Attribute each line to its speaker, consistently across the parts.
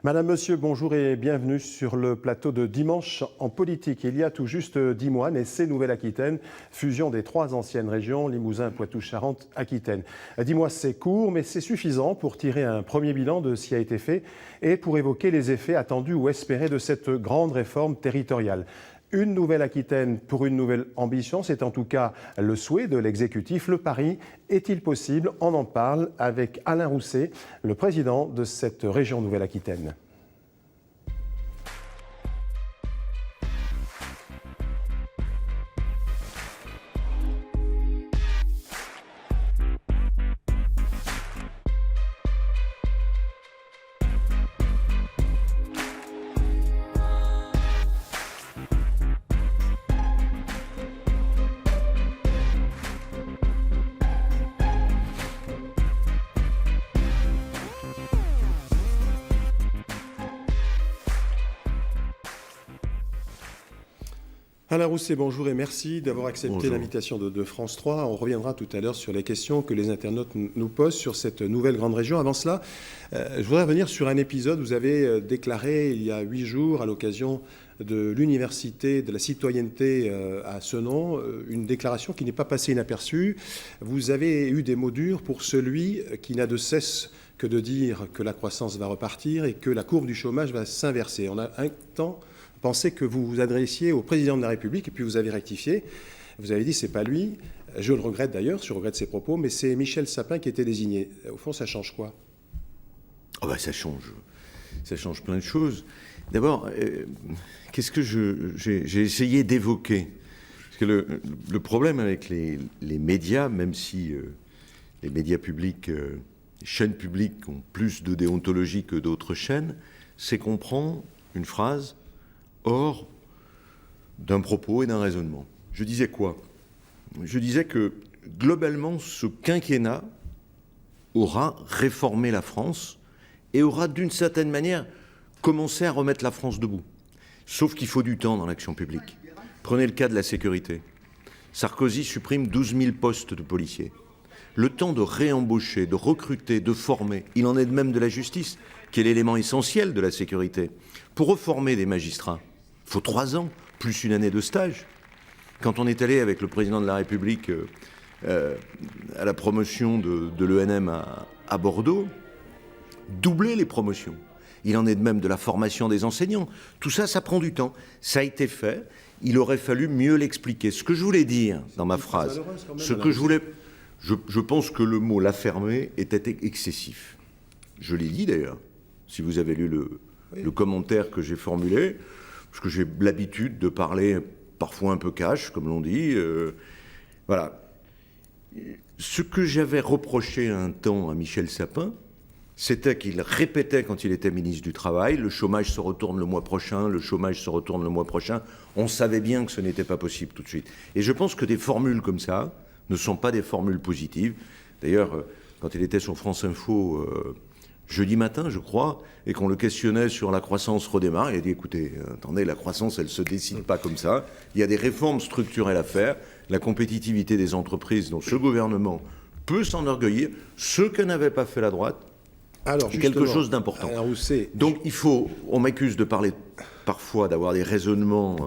Speaker 1: Madame, Monsieur, bonjour et bienvenue sur le plateau de Dimanche en politique. Il y a tout juste 10 mois naissait Nouvelle-Aquitaine, fusion des 3 anciennes régions, Limousin, Poitou-Charentes, Aquitaine. 10 mois, c'est court, mais c'est suffisant pour tirer un premier bilan de ce qui a été fait et pour évoquer les effets attendus ou espérés de cette grande réforme territoriale. Une Nouvelle-Aquitaine pour une nouvelle ambition, c'est en tout cas le souhait de l'exécutif. Le pari est-il possible? On en parle avec Alain Rousset, le président de cette région Nouvelle-Aquitaine. Alain Rousset, bonjour et merci d'avoir accepté l'invitation de France 3. On reviendra tout à l'heure sur les questions que les internautes nous posent sur cette nouvelle grande région. Avant cela, je voudrais revenir sur un épisode. Vous avez déclaré il y a 8 jours, à l'occasion de l'Université de la citoyenneté à Senon, une déclaration qui n'est pas passée inaperçue. Vous avez eu des mots durs pour celui qui n'a de cesse que de dire que la croissance va repartir et que la courbe du chômage va s'inverser. On a un temps pensé que vous vous adressiez au président de la République et puis vous avez rectifié. Vous avez dit c'est pas lui. Je le regrette d'ailleurs, je regrette ses propos, mais c'est Michel Sapin qui était désigné. Au fond, ça change quoi?
Speaker 2: Oh bah ça change plein de choses. D'abord, qu'est-ce que j'ai essayé d'évoquer? Parce que le problème avec les médias, même si les médias publics, les chaînes publiques ont plus de déontologie que d'autres chaînes, c'est qu'on prend une phrase hors d'un propos et d'un raisonnement. Je disais quoi? Je disais que, globalement, ce quinquennat aura réformé la France et aura, d'une certaine manière, commencé à remettre la France debout. Sauf qu'il faut du temps dans l'action publique. Prenez le cas de la sécurité. Sarkozy supprime 12 000 postes de policiers. Le temps de réembaucher, de recruter, de former, il en est de même de la justice, qui est l'élément essentiel de la sécurité. Pour reformer des magistrats, il faut 3 ans, plus une année de stage. Quand on est allé avec le président de la République à la promotion de l'ENM à Bordeaux, doubler les promotions. Il en est de même de la formation des enseignants. Tout ça, ça prend du temps. Ça a été fait. Il aurait fallu mieux l'expliquer. Ce que je voulais dire dans ma phrase, je pense que le mot « l'affermer » était excessif. Je l'ai dit d'ailleurs, si vous avez lu le commentaire que j'ai formulé, parce que j'ai l'habitude de parler parfois un peu cash, comme l'on dit. Voilà. Ce que j'avais reproché un temps à Michel Sapin, c'était qu'il répétait quand il était ministre du Travail, le chômage se retourne le mois prochain, le chômage se retourne le mois prochain. On savait bien que ce n'était pas possible tout de suite. Et je pense que des formules comme ça ne sont pas des formules positives. D'ailleurs, quand il était sur France Info jeudi matin, je crois, et qu'on le questionnait sur la croissance redémarre, il a dit, écoutez, attendez, la croissance, elle ne se décide pas comme ça. Il y a des réformes structurelles à faire. La compétitivité des entreprises dont ce gouvernement peut s'enorgueillir, ce que n'avait pas fait la droite, c'est quelque chose d'important. Donc il faut, on m'accuse de parler parfois, d'avoir des raisonnements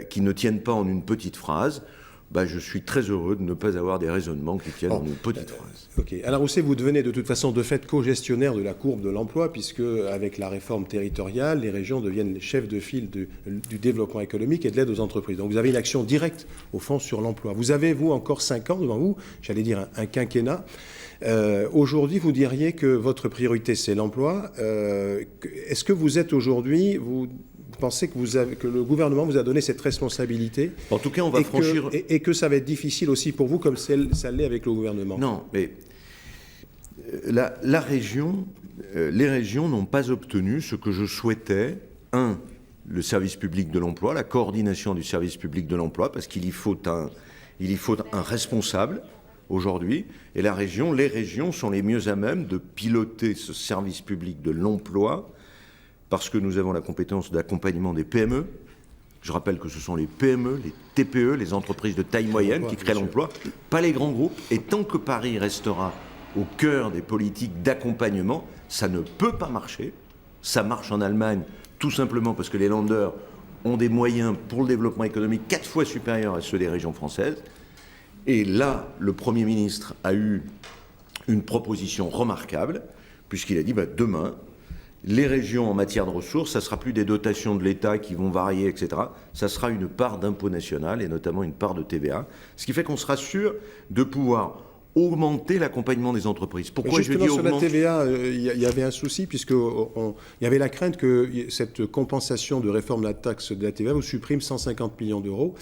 Speaker 2: qui ne tiennent pas en une petite phrase. Je suis très heureux de ne pas avoir des raisonnements qui tiennent en une petite phrase.
Speaker 1: Ok. Alain Rousset, vous devenez de toute façon de fait co-gestionnaire de la courbe de l'emploi, puisque avec la réforme territoriale, les régions deviennent les chefs de file du développement économique et de l'aide aux entreprises. Donc vous avez une action directe, au fond, sur l'emploi. Vous avez, vous, encore 5 ans devant vous, j'allais dire un quinquennat. Aujourd'hui, vous diriez que votre priorité, c'est l'emploi. Est-ce que vous êtes aujourd'hui... Vous pensez que le gouvernement vous a donné cette responsabilité?
Speaker 2: En tout cas, on va franchir...
Speaker 1: Et que ça va être difficile aussi pour vous, comme ça l'est avec le gouvernement.
Speaker 2: Non, mais les régions n'ont pas obtenu ce que je souhaitais. Le service public de l'emploi, la coordination du service public de l'emploi, parce qu'il y faut un responsable aujourd'hui. Et les régions sont les mieux à même de piloter ce service public de l'emploi, parce que nous avons la compétence d'accompagnement des PME. Je rappelle que ce sont les PME, les TPE, les entreprises de taille moyenne qui créent l'emploi, pas les grands groupes. Et tant que Paris restera au cœur des politiques d'accompagnement, ça ne peut pas marcher. Ça marche en Allemagne, tout simplement parce que les Länder ont des moyens pour le développement économique 4 fois supérieurs à ceux des régions françaises. Et là, le Premier ministre a eu une proposition remarquable, puisqu'il a dit demain, les régions en matière de ressources, ça ne sera plus des dotations de l'État qui vont varier, etc. Ça sera une part d'impôt national et notamment une part de TVA. Ce qui fait qu'on sera sûr de pouvoir augmenter l'accompagnement des entreprises.
Speaker 1: Pourquoi je dis sur la TVA, il y avait un souci, puisqu'il y avait la crainte que cette compensation de réforme de la taxe de la TVA vous supprime 150 millions d'euros.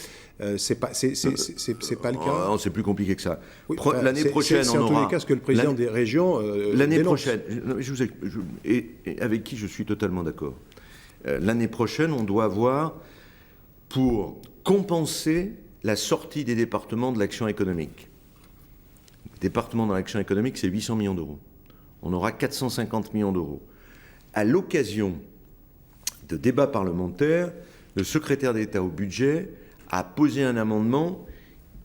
Speaker 1: C'est pas le cas.
Speaker 2: Non, c'est plus compliqué que ça.
Speaker 1: Oui,
Speaker 2: l'année prochaine,
Speaker 1: c'est en tous les cas ce que le président des régions
Speaker 2: l'année prochaine, et avec qui je suis totalement d'accord. L'année prochaine, on doit avoir, pour compenser la sortie des départements de l'action économique. Département dans l'action économique, c'est 800 millions d'euros. On aura 450 millions d'euros. À l'occasion de débats parlementaires, le secrétaire d'État au budget a posé un amendement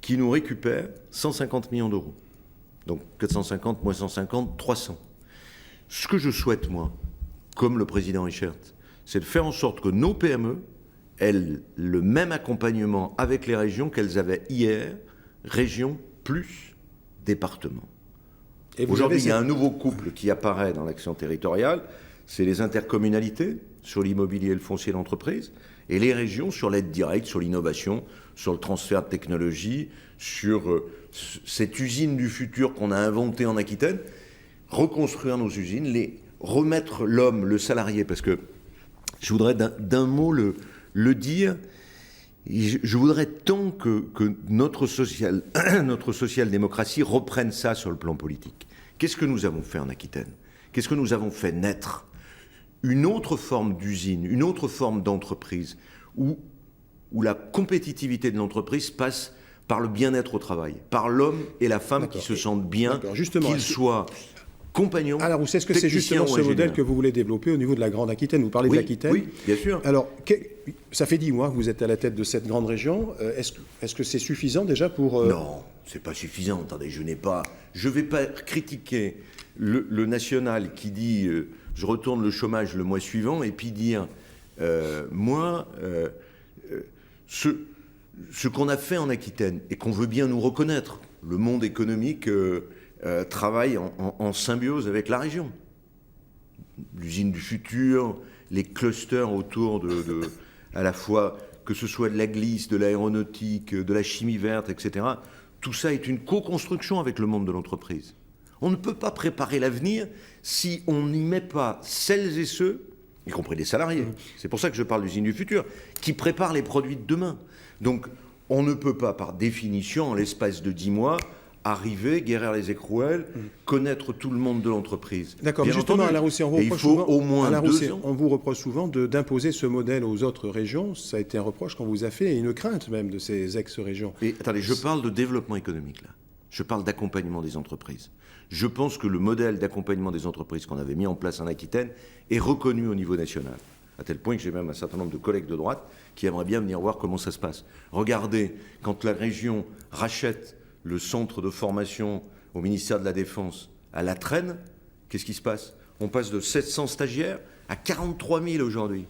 Speaker 2: qui nous récupère 150 millions d'euros. Donc 450 moins 150, 300. Ce que je souhaite, moi, comme le président Richert, c'est de faire en sorte que nos PME aient le même accompagnement avec les régions qu'elles avaient hier, région plus département. Aujourd'hui, il y a un nouveau couple qui apparaît dans l'action territoriale, c'est les intercommunalités sur l'immobilier et le foncier d'entreprise, et les régions sur l'aide directe, sur l'innovation, sur le transfert de technologie, sur cette usine du futur qu'on a inventée en Aquitaine, reconstruire nos usines, remettre l'homme, le salarié, parce que je voudrais d'un mot le dire. Je voudrais tant que notre social-démocratie reprenne ça sur le plan politique. Qu'est-ce que nous avons fait en Aquitaine? Qu'est-ce que nous avons fait naître? Une autre forme d'usine, une autre forme d'entreprise, où la compétitivité de l'entreprise passe par le bien-être au travail, par l'homme et la femme qui se sentent bien, qu'ils soient compagnons.
Speaker 1: Alors, est-ce que c'est justement ce modèle que vous voulez développer au niveau de la Grande Aquitaine? Vous parlez de l'Aquitaine.
Speaker 2: Oui, bien sûr.
Speaker 1: Alors, ça fait 10 mois que vous êtes à la tête de cette grande région. Est-ce que c'est suffisant déjà pour...
Speaker 2: Non, c'est pas suffisant. Attendez, je ne vais pas critiquer le national qui dit je retourne le chômage le mois suivant, et puis dire ce qu'on a fait en Aquitaine et qu'on veut bien nous reconnaître. Le monde économique travaille en symbiose avec la région. L'usine du futur, les clusters autour à la fois, que ce soit de la glisse, de l'aéronautique, de la chimie verte, etc. Tout ça est une co-construction avec le monde de l'entreprise. On ne peut pas préparer l'avenir si on n'y met pas celles et ceux, y compris les salariés, c'est pour ça que je parle d'usine du futur, qui préparent les produits de demain. Donc, on ne peut pas, par définition, en l'espace de 10 mois, arriver, guérir les écrouelles, connaître tout le monde de l'entreprise.
Speaker 1: D'accord, mais justement, Alain Roussy, on vous reproche souvent d'imposer ce modèle aux autres régions. Ça a été un reproche qu'on vous a fait, et une crainte même de ces ex-régions.
Speaker 2: Et attendez, je parle de développement économique, là. Je parle d'accompagnement des entreprises. Je pense que le modèle d'accompagnement des entreprises qu'on avait mis en place en Aquitaine est reconnu au niveau national. À tel point que j'ai même un certain nombre de collègues de droite qui aimeraient bien venir voir comment ça se passe. Regardez, quand la région rachète le centre de formation au ministère de la Défense à La Traîne, qu'est-ce qui se passe? On passe de 700 stagiaires à 43 000 aujourd'hui.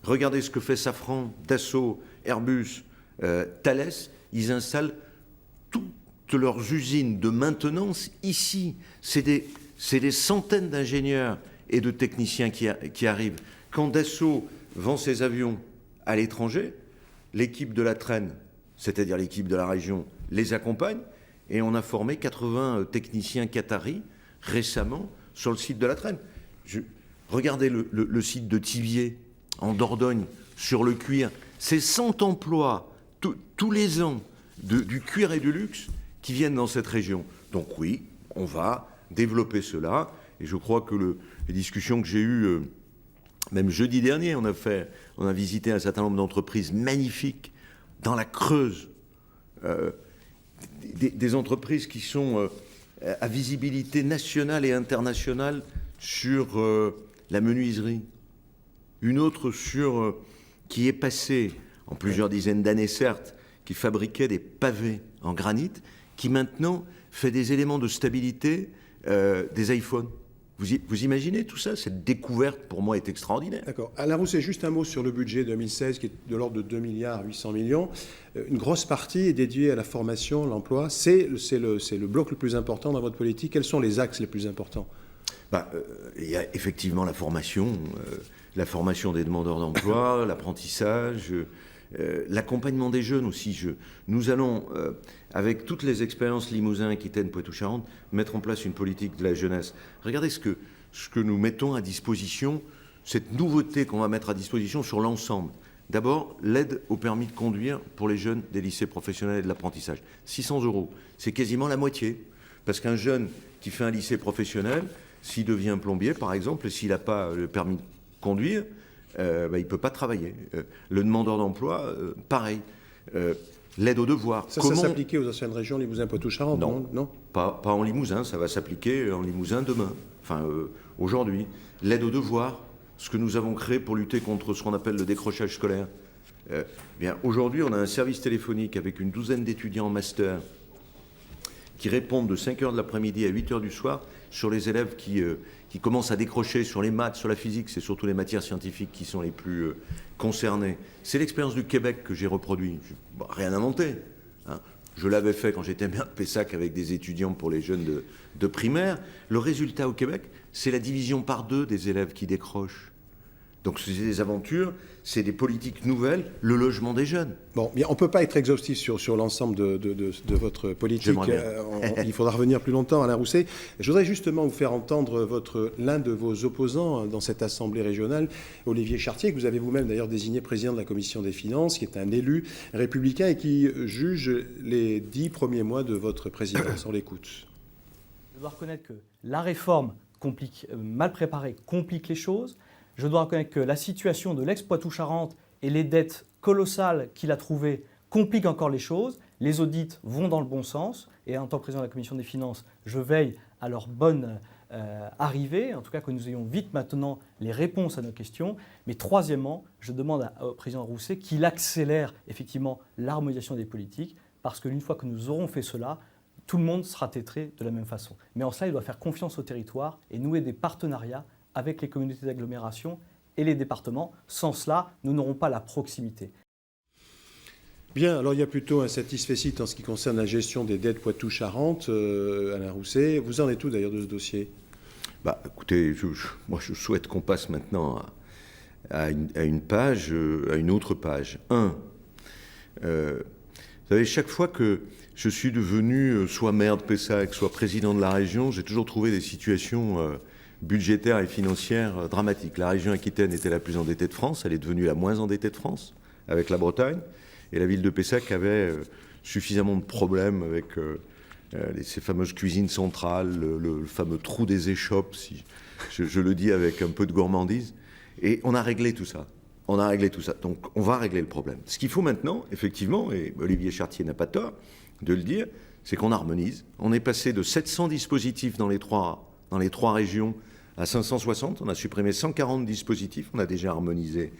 Speaker 2: Regardez ce que fait Safran, Dassault, Airbus, Thales. Ils installent toutes leurs usines de maintenance ici. C'est des centaines d'ingénieurs et de techniciens qui arrivent. Quand Dassault vend ses avions à l'étranger, l'équipe de La Traîne, c'est-à-dire l'équipe de la région, les accompagne, et on a formé 80 techniciens qataris récemment sur le site de La Traîne. Regardez le site de Thiviers, en Dordogne, sur le cuir. C'est 100 emplois tous les ans du cuir et du luxe qui viennent dans cette région. Donc oui, on va développer cela, et je crois que les discussions que j'ai eues, même jeudi dernier, on a visité un certain nombre d'entreprises magnifiques dans la Creuse, des entreprises qui sont à visibilité nationale et internationale sur la menuiserie. Une autre qui est passée, en plusieurs dizaines d'années certes, qui fabriquait des pavés en granit, qui maintenant fait des éléments de stabilité des iPhones. Vous imaginez tout ça? Cette découverte, pour moi, est extraordinaire.
Speaker 1: D'accord. Alain Rousset, juste un mot sur le budget 2016, qui est de l'ordre de 2 milliards 800 millions. Une grosse partie est dédiée à la formation, l'emploi. C'est le bloc le plus important dans votre politique. Quels sont les axes les plus importants?
Speaker 2: Il y a effectivement la formation des demandeurs d'emploi, l'apprentissage, l'accompagnement des jeunes aussi. Nous allons, avec toutes les expériences Limousin, Aquitaine, Poitou-Charentes, mettre en place une politique de la jeunesse. Regardez ce que nous mettons à disposition, cette nouveauté qu'on va mettre à disposition sur l'ensemble. D'abord, l'aide au permis de conduire pour les jeunes des lycées professionnels et de l'apprentissage. 600 €, c'est quasiment la moitié. Parce qu'un jeune qui fait un lycée professionnel, s'il devient plombier, par exemple, s'il n'a pas le permis de conduire, il ne peut pas travailler. Le demandeur d'emploi, pareil. L'aide aux devoirs.
Speaker 1: Ça s'appliquait aux anciennes régions Limousin, Poitou-Charentes, non?
Speaker 2: Pas en Limousin, ça va s'appliquer en Limousin demain, aujourd'hui. L'aide aux devoirs, ce que nous avons créé pour lutter contre ce qu'on appelle le décrochage scolaire. Aujourd'hui, on a un service téléphonique avec une douzaine d'étudiants en master qui répondent de 5 h de l'après-midi à 8 h du soir sur les élèves qui commencent à décrocher sur les maths, sur la physique. C'est surtout les matières scientifiques qui sont les plus concernées. C'est l'expérience du Québec que j'ai reproduit. Rien inventé. Je l'avais fait quand j'étais maire de Pessac avec des étudiants pour les jeunes de primaire. Le résultat au Québec, c'est la division par 2 des élèves qui décrochent. Donc c'est des aventures, c'est des politiques nouvelles, le logement des jeunes.
Speaker 1: Bon, bien, on ne peut pas être exhaustif sur l'ensemble de votre politique. Il faudra revenir plus longtemps, Alain Rousset. Je voudrais justement vous faire entendre l'un de vos opposants dans cette assemblée régionale, Olivier Chartier, que vous avez vous-même d'ailleurs désigné président de la commission des finances, qui est un élu républicain et qui juge les 10 premiers mois de votre présidence. On l'écoute.
Speaker 3: Je dois reconnaître que la réforme mal préparée complique les choses. Je dois reconnaître que la situation de l'ex-Poitou-Charentes et les dettes colossales qu'il a trouvées compliquent encore les choses. Les audits vont dans le bon sens et en tant que président de la commission des finances, je veille à leur bonne arrivée, en tout cas que nous ayons vite maintenant les réponses à nos questions. Mais troisièmement, je demande au président Rousset qu'il accélère effectivement l'harmonisation des politiques parce qu'une fois que nous aurons fait cela, tout le monde sera traité de la même façon. Mais en cela, il doit faire confiance au territoire et nouer des partenariats avec les communautés d'agglomération et les départements. Sans cela, nous n'aurons pas la proximité.
Speaker 1: Bien, alors il y a plutôt un satisfecit en ce qui concerne la gestion des dettes Poitou-Charentes. Alain Rousset, vous en êtes où d'ailleurs de ce dossier?
Speaker 2: Écoutez, moi je souhaite qu'on passe maintenant à une autre page. Vous savez, chaque fois que je suis devenu soit maire de Pessac, soit président de la région, j'ai toujours trouvé des situations budgétaire et financière dramatique. La région Aquitaine était la plus endettée de France, elle est devenue la moins endettée de France, avec la Bretagne, et la ville de Pessac avait suffisamment de problèmes avec ces fameuses cuisines centrales, le fameux trou des échoppes, si je le dis avec un peu de gourmandise, et on a réglé tout ça. Donc on va régler le problème. Ce qu'il faut maintenant, effectivement, et Olivier Chartier n'a pas tort de le dire, c'est qu'on harmonise. On est passé de 700 dispositifs dans les trois régions à 560, on a supprimé 140 dispositifs, on a déjà harmonisé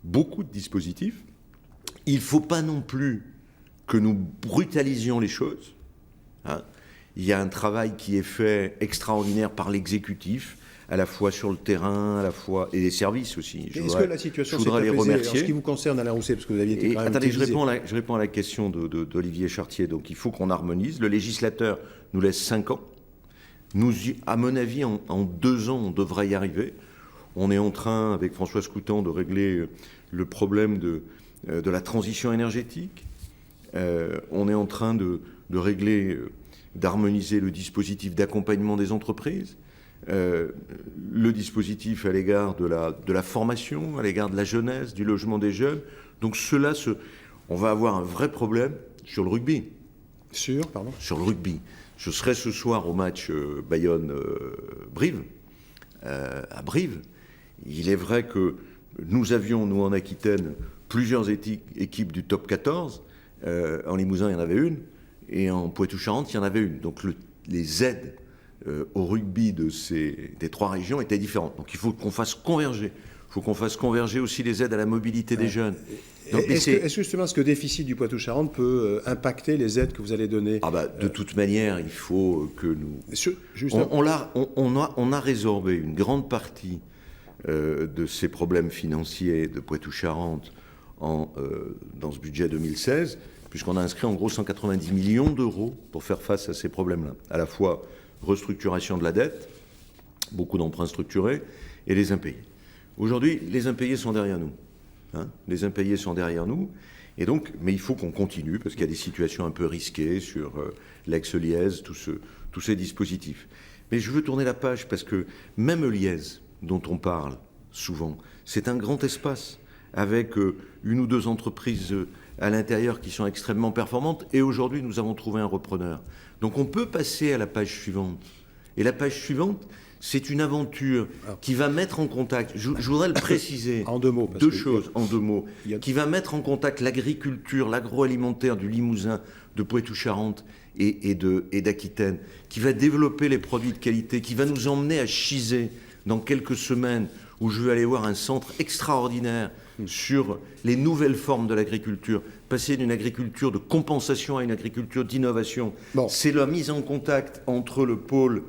Speaker 2: beaucoup de dispositifs. Il ne faut pas non plus que nous brutalisions les choses. Il y a un travail qui est fait extraordinaire par l'exécutif, à la fois sur le terrain, à la fois et les services aussi.
Speaker 1: Est-ce que la situation s'est apaisée en ce qui vous concerne, Alain Rousset, parce que vous aviez été quand même
Speaker 2: attendez, je réponds à la question d'Olivier Chartier. Donc il faut qu'on harmonise. Le législateur nous laisse 5 ans. À mon avis, en 2 ans, on devrait y arriver. On est en train, avec Françoise Coutan, de régler le problème de la transition énergétique. On est en train de régler, d'harmoniser le dispositif d'accompagnement des entreprises, le dispositif à l'égard de la formation, à l'égard de la jeunesse, du logement des jeunes. Donc on va avoir un vrai problème sur le rugby. Sur le rugby. Je serai ce soir au match Bayonne-Brive, à Brive. Il est vrai que nous avions, nous en Aquitaine, plusieurs équipes du top 14. En Limousin, il y en avait une, et en Poitou-Charentes, il y en avait une. Donc les aides au rugby des 3 régions étaient différentes. Donc il faut qu'on fasse converger. Il faut qu'on fasse converger aussi les aides à la mobilité des jeunes. Donc,
Speaker 1: est-ce que justement ce déficit du Poitou-Charentes peut impacter les aides que vous allez donner?
Speaker 2: De toute manière, il faut que nous... On a résorbé une grande partie de ces problèmes financiers de Poitou-Charentes dans ce budget 2016, puisqu'on a inscrit en gros 190 millions d'euros pour faire face à ces problèmes-là. À la fois restructuration de la dette, beaucoup d'emprunts structurés, et les impayés. Aujourd'hui, les impayés sont derrière nous. Les impayés sont derrière nous. Et donc, mais il faut qu'on continue, parce qu'il y a des situations un peu risquées sur l'ex-Liège, tous ces dispositifs. Mais je veux tourner la page, parce que même Liège, dont on parle souvent, c'est un grand espace, avec une ou deux entreprises à l'intérieur qui sont extrêmement performantes. Et aujourd'hui, nous avons trouvé un repreneur. Donc on peut passer à la page suivante. Et la page suivante, c'est une aventure qui va mettre en contact, je voudrais le préciser,
Speaker 1: en deux mots,
Speaker 2: qui va mettre en contact l'agriculture, l'agroalimentaire du Limousin, de Poitou-Charentes et d'Aquitaine, qui va développer les produits de qualité, qui va nous emmener à Chizé dans quelques semaines, où je vais aller voir un centre extraordinaire sur les nouvelles formes de l'agriculture, passer d'une agriculture de compensation à une agriculture d'innovation. C'est la mise en contact entre le pôle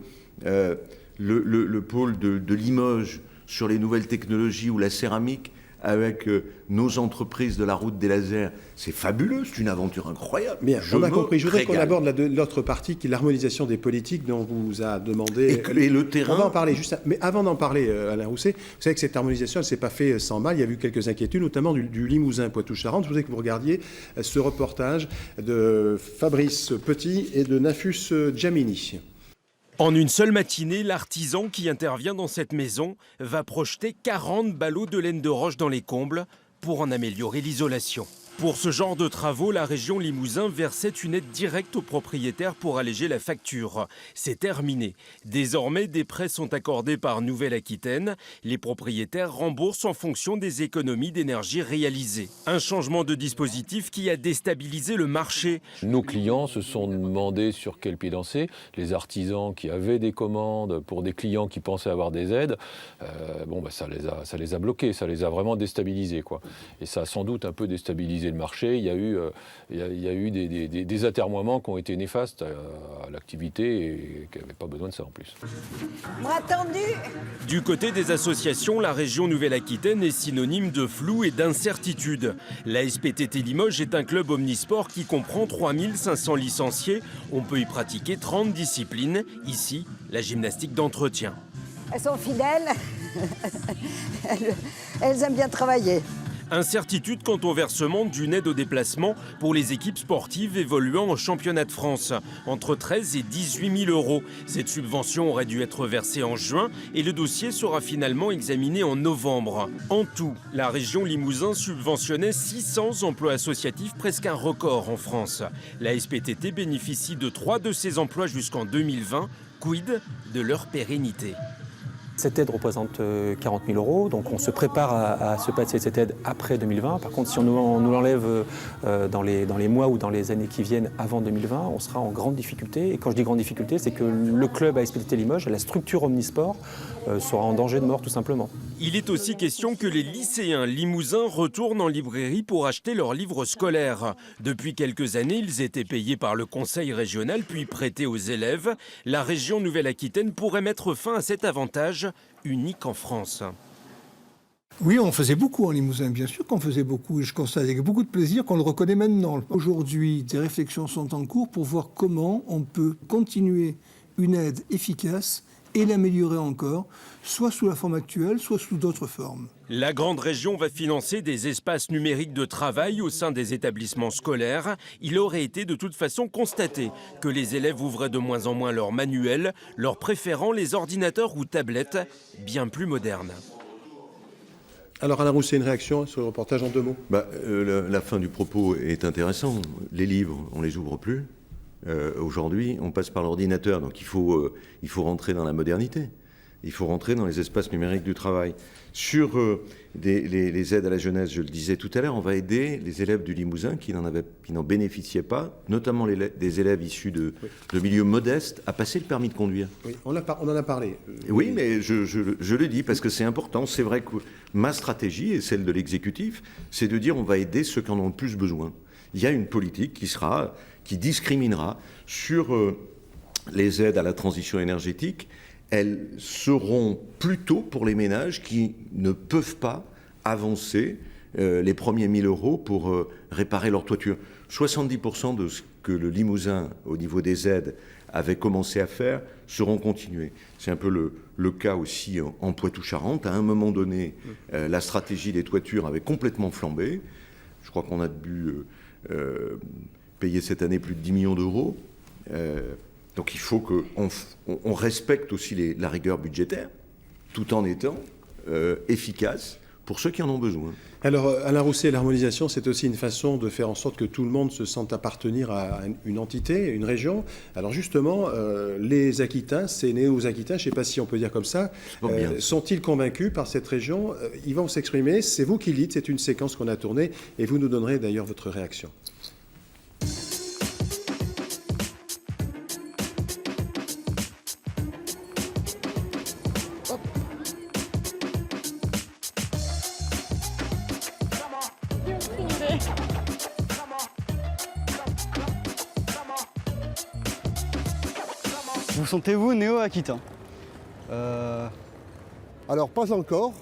Speaker 2: le pôle de Limoges sur les nouvelles technologies ou la céramique avec nos entreprises de la route des lasers. C'est fabuleux, c'est une aventure incroyable.
Speaker 1: Bien, on a compris. Je voudrais qu'on aborde l'autre partie qui est l'harmonisation des politiques dont on vous a demandé.
Speaker 2: Et le terrain.
Speaker 1: On va en parler juste. Mais avant d'en parler, Alain Rousset, vous savez que cette harmonisation, elle ne s'est pas faite sans mal. Il y a eu quelques inquiétudes, notamment du Limousin Poitou-Charentes. Je voudrais que vous regardiez ce reportage de Fabrice Petit et de Nafus Djamini.
Speaker 4: En une seule matinée, l'artisan qui intervient dans cette maison va projeter 40 ballots de laine de roche dans les combles pour en améliorer l'isolation. Pour ce genre de travaux, la région Limousin versait une aide directe aux propriétaires pour alléger la facture. C'est terminé. Désormais, des prêts sont accordés par Nouvelle-Aquitaine. Les propriétaires remboursent en fonction des économies d'énergie réalisées. Un changement de dispositif qui a déstabilisé le marché.
Speaker 5: Nos clients se sont demandé sur quel pied danser. Les artisans qui avaient des commandes pour des clients qui pensaient avoir des aides, ça les a bloqués, ça les a vraiment déstabilisés, quoi. Et ça a sans doute un peu déstabilisé le marché. Il y a eu des atermoiements qui ont été néfastes à l'activité et qui n'avaient pas besoin de ça en plus.
Speaker 4: Du côté des associations, la région Nouvelle-Aquitaine est synonyme de flou et d'incertitude. La SPTT Limoges est un club omnisport qui comprend 3500 licenciés. On peut y pratiquer 30 disciplines. Ici, la gymnastique d'entretien.
Speaker 6: Elles sont fidèles, elles aiment bien travailler.
Speaker 4: Incertitude quant au versement d'une aide au déplacement pour les équipes sportives évoluant en championnat de France, entre 13 et 18 000 euros. Cette subvention aurait dû être versée en juin et le dossier sera finalement examiné en novembre. En tout, la région Limousin subventionnait 600 emplois associatifs, presque un record en France. La SPTT bénéficie de 3 de ces emplois jusqu'en 2020. Quid de leur pérennité?
Speaker 3: Cette aide représente 40 000 euros, donc on se prépare à se passer de cette aide après 2020. Par contre, si on nous l'enlève dans les mois ou dans les années qui viennent avant 2020, on sera en grande difficulté. Et quand je dis grande difficulté, c'est que le club ASPTT Limoges, la structure omnisport, sera en danger de mort tout simplement.
Speaker 4: Il est aussi question que les lycéens limousins retournent en librairie pour acheter leurs livres scolaires. Depuis quelques années, ils étaient payés par le conseil régional puis prêtés aux élèves. La région Nouvelle-Aquitaine pourrait mettre fin à cet avantage unique en France.
Speaker 7: Oui, on faisait beaucoup en Limousin, bien sûr qu'on faisait beaucoup. Et je constate avec beaucoup de plaisir qu'on le reconnaît maintenant. Aujourd'hui, des réflexions sont en cours pour voir comment on peut continuer une aide efficace et l'améliorer encore, soit sous la forme actuelle, soit sous d'autres formes.
Speaker 4: La grande région va financer des espaces numériques de travail au sein des établissements scolaires. Il aurait été de toute façon constaté que les élèves ouvraient de moins en moins leurs manuels, leur préférant les ordinateurs ou tablettes bien plus modernes.
Speaker 1: Alors Alain Rousset, une réaction sur le reportage en deux mots?
Speaker 2: La fin du propos est intéressante. Les livres, on les ouvre plus. Aujourd'hui, on passe par l'ordinateur, donc il faut rentrer dans la modernité. Il faut rentrer dans les espaces numériques du travail. Sur les aides à la jeunesse, je le disais tout à l'heure, on va aider les élèves du Limousin qui n'en bénéficiaient pas, notamment des élèves issus de milieux modestes, à passer le permis de conduire.
Speaker 1: Oui, on en a parlé.
Speaker 2: Oui, mais je le dis parce que c'est important. C'est vrai que ma stratégie et celle de l'exécutif, c'est de dire on va aider ceux qui en ont le plus besoin. Il y a une politique qui discriminera sur les aides à la transition énergétique. Elles seront plutôt pour les ménages qui ne peuvent pas avancer les premiers 1 000 € pour réparer leur toiture. 70% de ce que le Limousin, au niveau des aides, avait commencé à faire, seront continués. C'est un peu le cas aussi en Poitou-Charentes. À un moment donné, la stratégie des toitures avait complètement flambé. Je crois qu'on a dû payer cette année plus de 10 millions d'euros. Donc il faut qu'on respecte aussi la rigueur budgétaire, tout en étant efficace pour ceux qui en ont besoin.
Speaker 1: Alors, Alain Rousset, l'harmonisation, c'est aussi une façon de faire en sorte que tout le monde se sente appartenir à une entité, une région. Alors justement, les Aquitains, ces néo-Aquitains, je ne sais pas si on peut dire comme ça, sont-ils convaincus par cette région? Ils vont s'exprimer, c'est vous qui le dites, c'est une séquence qu'on a tournée, et vous nous donnerez d'ailleurs votre réaction.
Speaker 8: Vous sentez-vous néo-aquitain?
Speaker 9: Alors pas encore,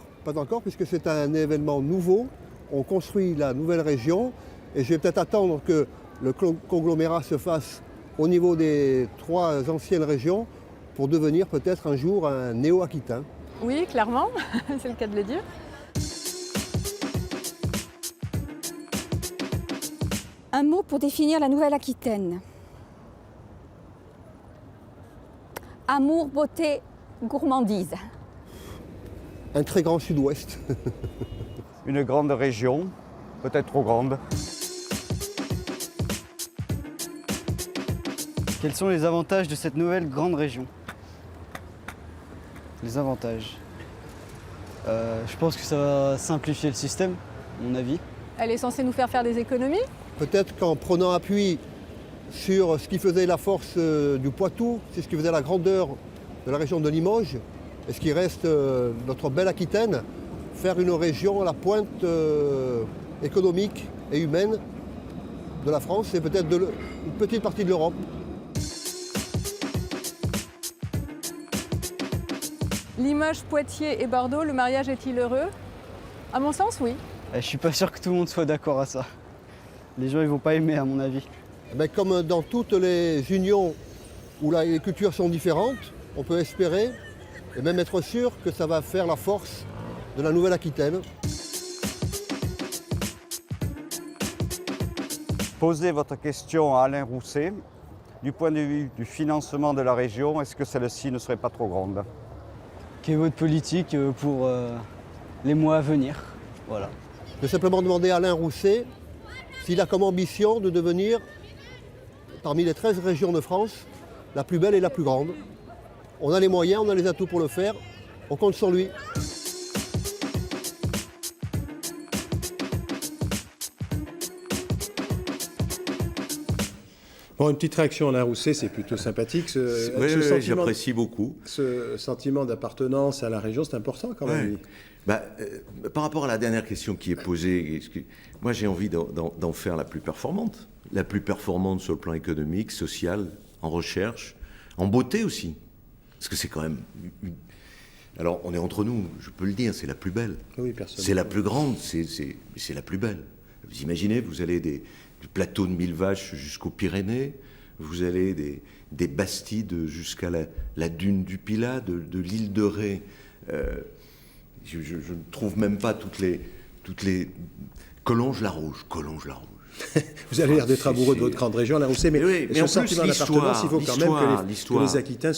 Speaker 9: puisque c'est un événement nouveau. On construit la nouvelle région et je vais peut-être attendre que le conglomérat se fasse au niveau des 3 anciennes régions pour devenir peut-être un jour un néo-aquitain.
Speaker 10: Oui, clairement, c'est le cas de le dire.
Speaker 11: Un mot pour définir la Nouvelle-Aquitaine. Amour, beauté, gourmandise.
Speaker 9: Un très grand sud-ouest.
Speaker 8: Une grande région, peut-être trop grande. Quels sont les avantages de cette nouvelle grande région? Les avantages. Je pense que ça va simplifier le système, à mon avis.
Speaker 10: Elle est censée nous faire des économies.
Speaker 9: Peut-être qu'en prenant appui sur ce qui faisait la force du Poitou, c'est ce qui faisait la grandeur de la région de Limoges, et ce qui reste notre belle Aquitaine, faire une région à la pointe économique et humaine de la France et peut-être une petite partie de l'Europe.
Speaker 10: Limoges, Poitiers et Bordeaux, le mariage est-il heureux? À mon sens, oui.
Speaker 8: Je suis pas sûr que tout le monde soit d'accord à ça. Les gens ils vont pas aimer à mon avis.
Speaker 9: Mais comme dans toutes les unions où les cultures sont différentes, on peut espérer et même être sûr que ça va faire la force de la Nouvelle-Aquitaine.
Speaker 8: Posez votre question à Alain Rousset. Du point de vue du financement de la région, est-ce que celle-ci ne serait pas trop grande? Quelle est votre politique pour les mois à venir? Voilà.
Speaker 9: Je vais simplement demander à Alain Rousset s'il a comme ambition de devenir, parmi les 13 régions de France, la plus belle et la plus grande. On a les moyens, on a les atouts pour le faire, on compte sur lui.
Speaker 1: Bon, une petite réaction à Alain Rousset, c'est plutôt sympathique.
Speaker 2: Oui, j'apprécie beaucoup.
Speaker 1: Ce sentiment d'appartenance à la région, c'est important quand même.
Speaker 2: Par rapport à la dernière question qui est posée, moi j'ai envie d'en faire la plus performante sur le plan économique, social, en recherche, en beauté aussi. Parce que c'est quand même... Alors on est entre nous, je peux le dire, c'est la plus belle.
Speaker 1: Oui, personne.
Speaker 2: C'est la plus grande, c'est la plus belle. Vous imaginez, vous allez du plateau de Millevaches jusqu'aux Pyrénées, vous allez des Bastides jusqu'à la dune du Pilat, de l'île de Ré. Je ne trouve même pas toutes les... Collonges-la-Rouge.
Speaker 1: Vous avez l'air d'être amoureux de votre grande région, Alain Rousset, mais
Speaker 2: en
Speaker 1: ce
Speaker 2: plus,
Speaker 1: sentiment d'appartenance, il faut quand même que les Aquitains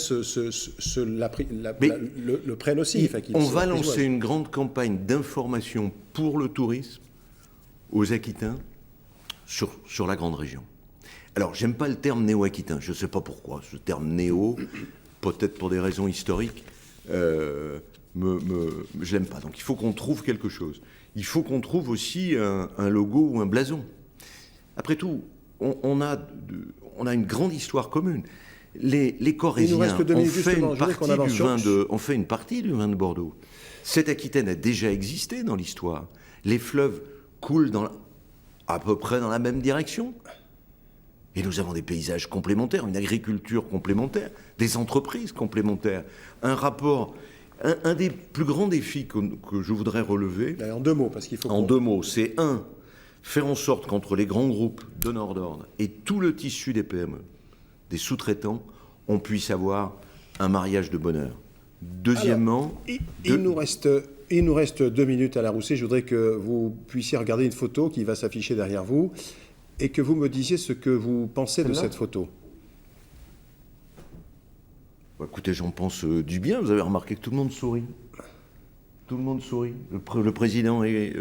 Speaker 1: le prennent aussi.
Speaker 2: On va lancer une grande campagne d'information pour le tourisme aux Aquitains sur la grande région. Alors, j'aime pas le terme néo-aquitain, je ne sais pas pourquoi. Ce terme néo, peut-être pour des raisons historiques, je l'aime pas. Donc il faut qu'on trouve quelque chose. Il faut qu'on trouve aussi un logo ou un blason. Après tout, on a une grande histoire commune. Les Corréziens ont fait une partie du vin de Bordeaux. Cette Aquitaine a déjà existé dans l'histoire. Les fleuves coulent à peu près dans la même direction. Et nous avons des paysages complémentaires, une agriculture complémentaire, des entreprises complémentaires, un rapport. Un des plus grands défis que je voudrais relever.
Speaker 1: En 2 mots, parce qu'il faut.
Speaker 2: En 2 mots, c'est faire en sorte qu'entre les grands groupes donneurs d'ordre et tout le tissu des PME, des sous-traitants, on puisse avoir un mariage de bonheur. Deuxièmement...
Speaker 1: Alors, il nous reste 2 minutes à la Rousset. Je voudrais que vous puissiez regarder une photo qui va s'afficher derrière vous et que vous me disiez ce que vous pensez de cette photo.
Speaker 2: Écoutez, j'en pense du bien. Vous avez remarqué que tout le monde sourit. Tout le monde sourit. Le président est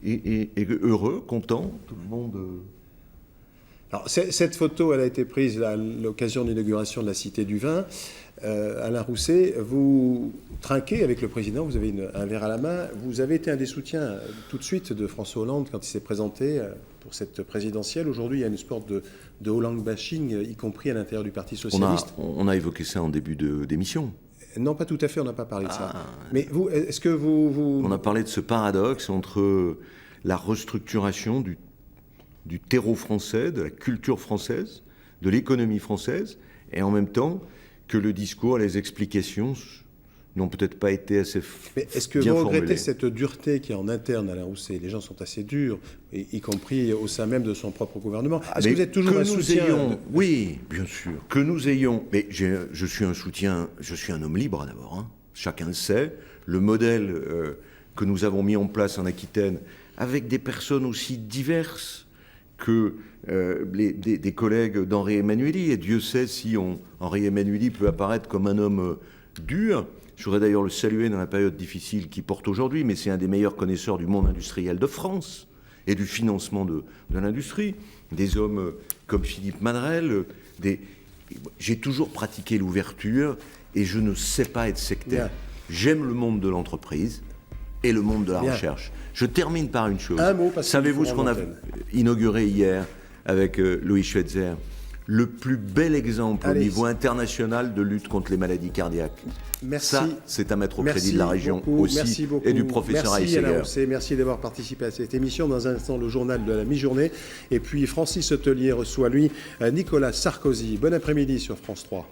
Speaker 2: heureux, content. Tout le monde...
Speaker 1: Alors, cette photo, elle a été prise à l'occasion de l'inauguration de la Cité du Vin. Alain Rousset, vous trinquez avec le président, vous avez un verre à la main. Vous avez été un des soutiens tout de suite de François Hollande quand il s'est présenté pour cette présidentielle. Aujourd'hui, il y a une sorte de Hollande bashing, y compris à l'intérieur du Parti socialiste.
Speaker 2: On a évoqué ça en début d'émission.
Speaker 1: Non, pas tout à fait, on n'a pas parlé de ça. Mais vous, est-ce que vous...
Speaker 2: On a parlé de ce paradoxe entre la restructuration du terreau français, de la culture française, de l'économie française, et en même temps que le discours, les explications n'ont peut-être pas été assez
Speaker 1: Mais est-ce que vous regrettez cette dureté qui est en interne, Alain Rousset? Les gens sont assez durs, y compris au sein même de son propre gouvernement. Est-ce que vous êtes toujours un soutien
Speaker 2: Oui, bien sûr. Que nous ayons... Mais je suis un soutien... Je suis un homme libre, d'abord. Hein. Chacun le sait. Le modèle que nous avons mis en place en Aquitaine, avec des personnes aussi diverses que des collègues d'Henri Emmanuelli, et Dieu sait si Henri Emmanuelli peut apparaître comme un homme dur. Je voudrais d'ailleurs le saluer dans la période difficile qu'il porte aujourd'hui, mais c'est un des meilleurs connaisseurs du monde industriel de France et du financement de l'industrie. Des hommes comme Philippe Madrel. J'ai toujours pratiqué l'ouverture et je ne sais pas être sectaire. J'aime le monde de l'entreprise et le monde de la recherche. Je termine par une chose.
Speaker 1: Un mot,
Speaker 2: savez-vous ce qu'on a inauguré hier avec Louis Schweitzer? Le plus bel exemple au niveau international de lutte contre les maladies cardiaques.
Speaker 1: Merci.
Speaker 2: Ça, c'est à mettre au crédit de la région aussi et du professeur Heisseger.
Speaker 1: Merci d'avoir participé à cette émission. Dans un instant, le journal de la mi-journée. Et puis Francis Hôtelier reçoit, lui, Nicolas Sarkozy. Bon après-midi sur France 3.